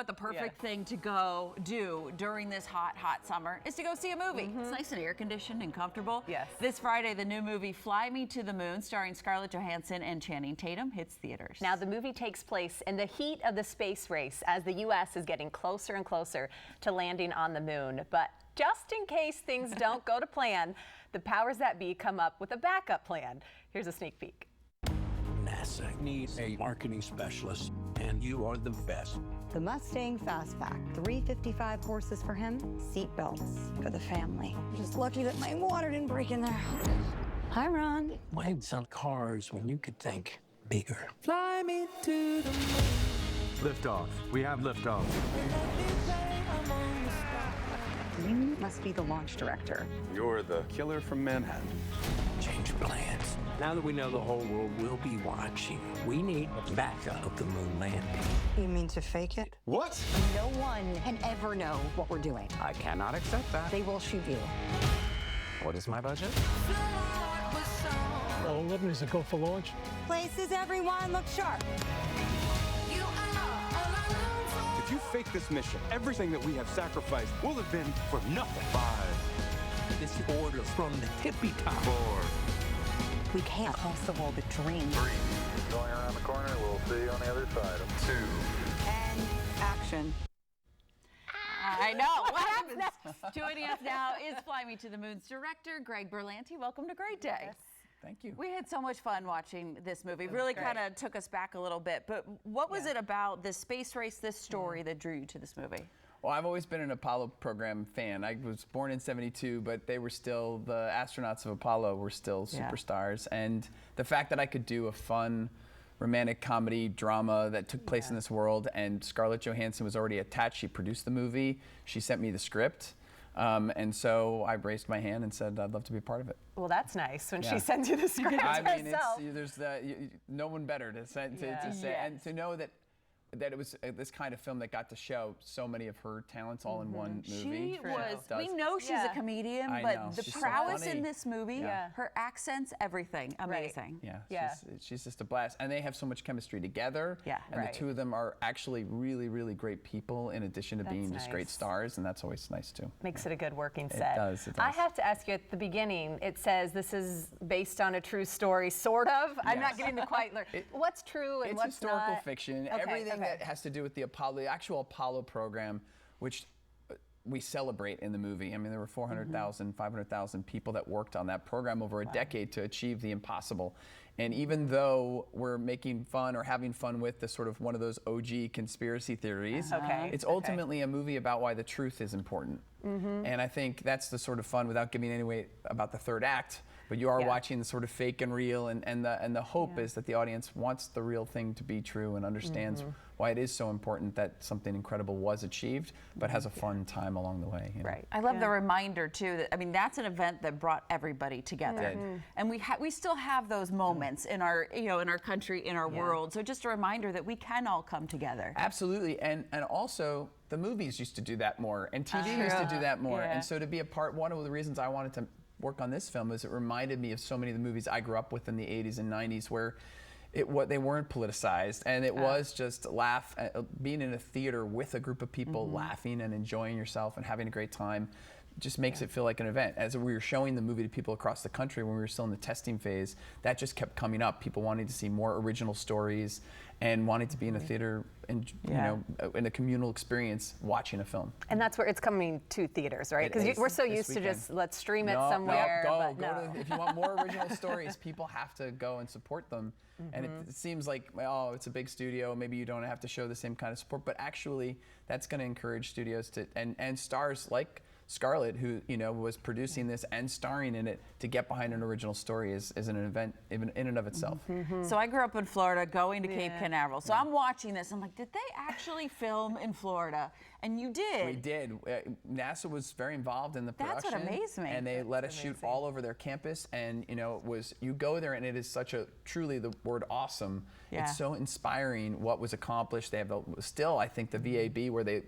But the perfect thing to go do during this hot, hot summer is to go see a movie. It's nice and air conditioned and comfortable. Yes. This Friday, the new movie Fly Me to the Moon, starring Scarlett Johansson and Channing Tatum, hits theaters. Now, the movie takes place in the heat of the space race as the U.S. is getting closer and closer to landing on the moon. But just in case things don't go to plan, the powers that be come up with a backup plan. Here's a sneak peek. NASA needs a marketing specialist, and you are the best. The Mustang Fastback, 355 horses for him, seat belts for the family. Just lucky that my water didn't break in there. Hi, Ron. Why sell cars when you could think bigger? Fly me to the moon. Liftoff. We have liftoff. You must be the launch director. You're the killer from Manhattan. Change plans. Now that we know the whole world will be watching, we need a backup of the moon landing. You mean to fake it? What? No one can ever know what we're doing. I cannot accept that. They will shoot you. What is my budget? All 11 is a go for launch. Places, everyone, look sharp. If you fake this mission, everything that we have sacrificed will have been for nothing. 5. This order from the tippy top. 4. We can't cross the wall, the dream. 3. Going around the corner, we'll see you on the other side. 2. And action. I know. What happens? Joining us now is Fly Me to the Moon's director, Greg Berlanti. Welcome to Great Day. Yes. Thank you. We had so much fun watching this movie. Really great. kind of took us back a little bit. But what was it about this space race, this story that drew you to this movie? Well, I've always been an Apollo program fan. I was born in '72, but they were still, the astronauts of Apollo were still superstars. And the fact that I could do a fun romantic comedy drama that took place in this world, and Scarlett Johansson was already attached. She produced the movie. She sent me the script. And so I raised my hand and said, I'd love to be a part of it. Well, that's nice when Yeah. she sends you the script I mean, herself. there's no one better to say, and to know that it was this kind of film that got to show so many of her talents all in one movie. We know she's a comedian, I but know. the She's so prowess funny. in this movie, her accents, everything, amazing. Yeah, she's just a blast. And they have so much chemistry together. Yeah. And the two of them are actually really, really great people in addition to being just great stars, and that's always nice too. Makes it a good working set. It does. I have to ask you at the beginning, it says this is based on a true story, sort of. I'm not getting the quite what's true and it's what's historical not? fiction. Okay, Everything that has to do with the actual Apollo program, which we celebrate in the movie. I mean, there were 400,000, 500,000 people that worked on that program over a decade to achieve the impossible. And even though we're making fun or having fun with the sort of one of those OG conspiracy theories, it's ultimately a movie about why the truth is important. And I think that's the sort of fun, without giving any away about the third act, but you are watching the sort of fake and real, and the hope is that the audience wants the real thing to be true and understands why it is so important that something incredible was achieved, but has a fun time along the way. You know? Right. I love the reminder too that, I mean, that's an event that brought everybody together, and we still have those moments in our in our country, in our world. So just a reminder that we can all come together. Absolutely, and also the movies used to do that more, and TV used to do that more, and so to be a part, one of the reasons I wanted to work on this film is it reminded me of so many of the movies I grew up with in the 80s and 90s where they weren't politicized, and it was just being in a theater with a group of people laughing and enjoying yourself and having a great time just makes it feel like an event. As we were showing the movie to people across the country when we were still in the testing phase, that just kept coming up. People wanting to see more original stories and wanting to be in a theater and in a communal experience watching a film. And that's where it's coming to theaters, right? Because we're so used to just let's stream it somewhere. If you want more original stories, people have to go and support them. And it seems like, oh, it's a big studio, maybe you don't have to show the same kind of support, but actually that's going to encourage studios to and stars like Scarlett, who was producing this and starring in it, to get behind an original story is an event in and of itself. So I grew up in Florida, going to Cape Canaveral. So I'm watching this. I'm like, did they actually film in Florida? And you did. We did. NASA was very involved in the production. That's what amazed me. And they let us shoot all over their campus. And it was, you go there and it is such a, truly the word awesome. It's so inspiring what was accomplished. They have still, I think, the VAB where they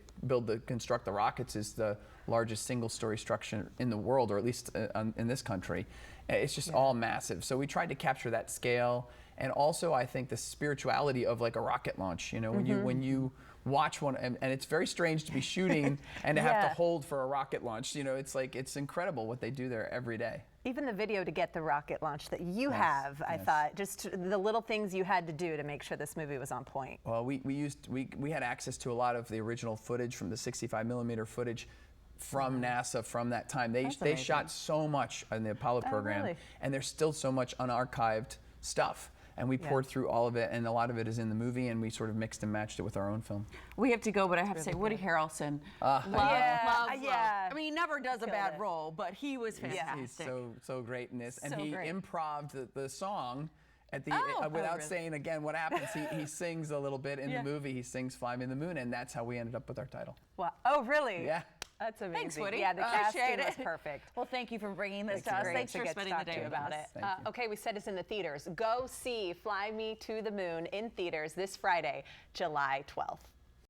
construct the rockets is the largest single-story structure in the world, or at least in this country. It's just all massive. So we tried to capture that scale, and also I think the spirituality of like a rocket launch. When watch one, and it's very strange to be shooting and to have to hold for a rocket launch. You know, it's incredible what they do there every day. Even the video to get the rocket launch that you have, I thought, just the little things you had to do to make sure this movie was on point. Well, we had access to a lot of the original footage from the 65mm footage from NASA from that time. They shot so much in the Apollo program, and there's still so much unarchived stuff. And we poured through all of it, and a lot of it is in the movie, and we sort of mixed and matched it with our own film. We have to go, but I have to say, Woody Harrelson, love. I mean, he never does a bad role, but he was fantastic. He's so great in this, and he great. improv'd the song at the without really? saying again what happens. He sings a little bit in the movie. He sings "Fly Me to the Moon," and that's how we ended up with our title. Wow. Oh, really? Yeah. That's amazing. Thanks, Woody. Yeah, the casting was perfect. Well, thank you for bringing this to us. Thanks for spending the day with about us. it. Okay, we said it's in the theaters. Go see Fly Me to the Moon in theaters this Friday, July 12th.